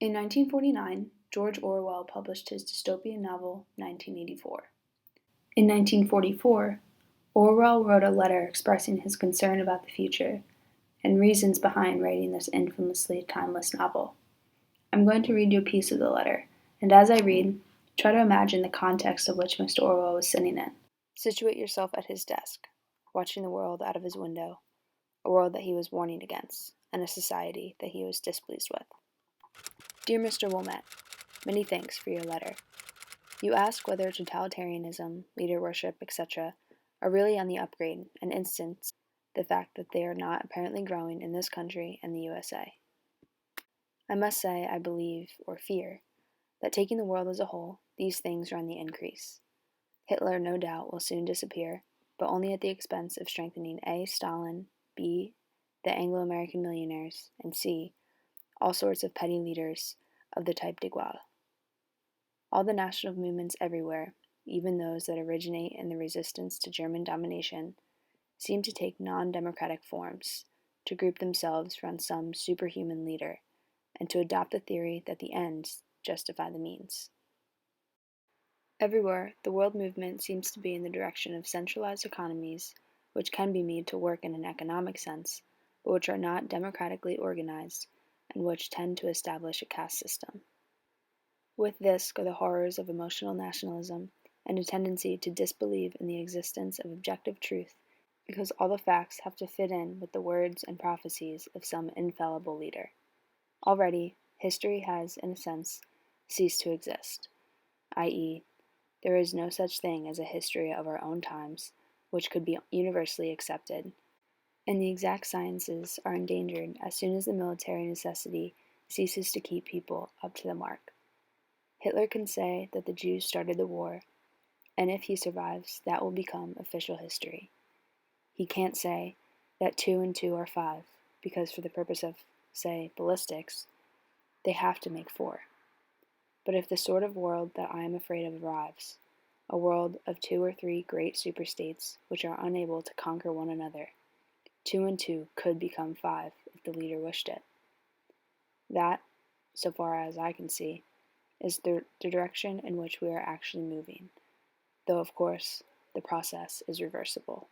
In 1949, George Orwell published his dystopian novel 1984. In 1944, Orwell wrote a letter expressing his concern about the future and reasons behind writing this infamously timeless novel. I'm going to read you a piece of the letter, and as I read, try to imagine the context of which Mr. Orwell was sitting in. Situate yourself at his desk, watching the world out of his window, a world that he was warning against, and a society that he was displeased with. Dear Mr. Wilmette, many thanks for your letter. You ask whether totalitarianism, leader worship, etc. are really on the upgrade and instance the fact that they are not apparently growing in this country and the USA. I must say I believe, or fear, that taking the world as a whole, these things are on the increase. Hitler, no doubt, will soon disappear, but only at the expense of strengthening A. Stalin, B. the Anglo-American millionaires, and C. all sorts of petty leaders of the type de Gaulle. All the national movements everywhere, even those that originate in the resistance to German domination, seem to take non-democratic forms, to group themselves around some superhuman leader, and to adopt the theory that the ends justify the means. Everywhere, the world movement seems to be in the direction of centralized economies, which can be made to work in an economic sense, but which are not democratically organized, and which tend to establish a caste system. With this go the horrors of emotional nationalism and a tendency to disbelieve in the existence of objective truth because all the facts have to fit in with the words and prophecies of some infallible leader. Already, history has, in a sense, ceased to exist, i.e., there is no such thing as a history of our own times which could be universally accepted, and the exact sciences are endangered as soon as the military necessity ceases to keep people up to the mark. Hitler can say that the Jews started the war, and if he survives, that will become official history. He can't say that 2 and 2 are 5, because for the purpose of, say, ballistics, they have to make 4. But if the sort of world that I am afraid of arrives, a world of 2 or 3 great superstates which are unable to conquer one another, 2 and 2 could become 5 if the leader wished it. That, so far as I can see, is the direction in which we are actually moving, though of course the process is reversible.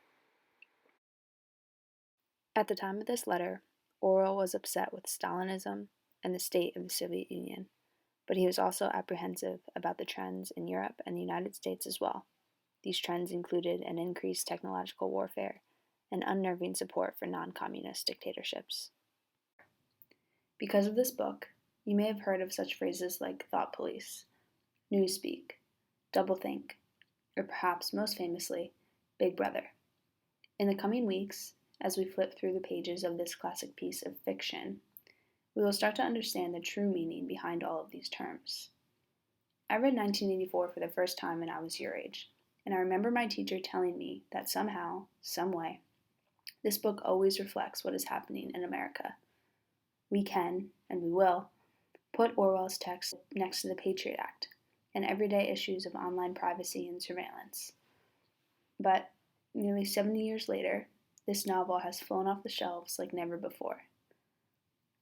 At the time of this letter, Orwell was upset with Stalinism and the state of the Soviet Union, but he was also apprehensive about the trends in Europe and the United States as well. These trends included an increased technological warfare and unnerving support for non-communist dictatorships. Because of this book, you may have heard of such phrases like thought police, newspeak, doublethink, or perhaps most famously, Big Brother. In the coming weeks, as we flip through the pages of this classic piece of fiction, we will start to understand the true meaning behind all of these terms. I read 1984 for the first time when I was your age, and I remember my teacher telling me that somehow, some way, this book always reflects what is happening in America. We can, and we will, put Orwell's text next to the Patriot Act and everyday issues of online privacy and surveillance. But nearly 70 years later, this novel has flown off the shelves like never before.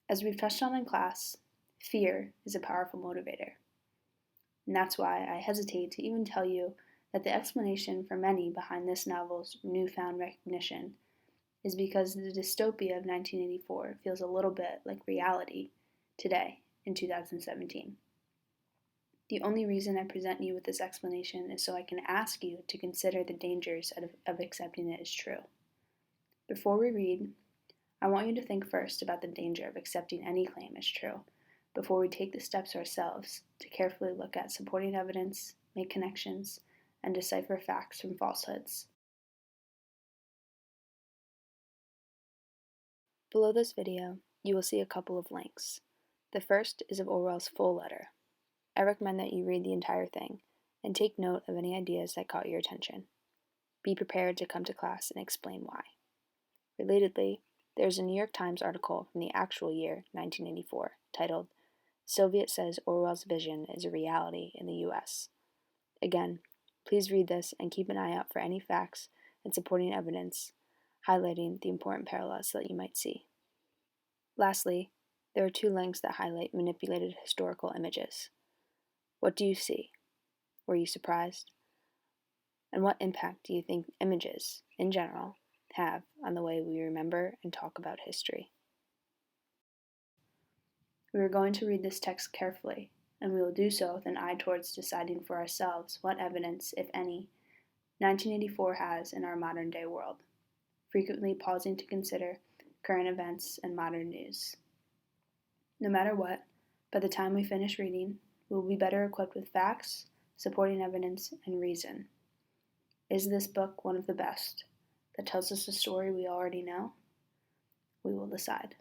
As we've touched on in class, fear is a powerful motivator. And that's why I hesitate to even tell you that the explanation for many behind this novel's newfound recognition is because the dystopia of 1984 feels a little bit like reality today in 2017. The only reason I present you with this explanation is so I can ask you to consider the dangers of accepting it as true. Before we read, I want you to think first about the danger of accepting any claim as true, before we take the steps ourselves to carefully look at supporting evidence, make connections, and decipher facts from falsehoods. Below this video, you will see a couple of links. The first is of Orwell's full letter. I recommend that you read the entire thing, and take note of any ideas that caught your attention. Be prepared to come to class and explain why. Relatedly, there is a New York Times article from the actual year, 1984, titled, "Soviet Says Orwell's Vision is a Reality in the U.S." Again, please read this and keep an eye out for any facts and supporting evidence highlighting the important parallels that you might see. Lastly, There are 2 links that highlight manipulated historical images. What do you see? Were you surprised? And what impact do you think images, in general, have on the way we remember and talk about history? We are going to read this text carefully, and we will do so with an eye towards deciding for ourselves what evidence, if any, 1984 has in our modern day world, frequently pausing to consider current events and modern news. No matter what, by the time we finish reading, we will be better equipped with facts, supporting evidence, and reason. Is this book one of the best that tells us a story we already know? We will decide.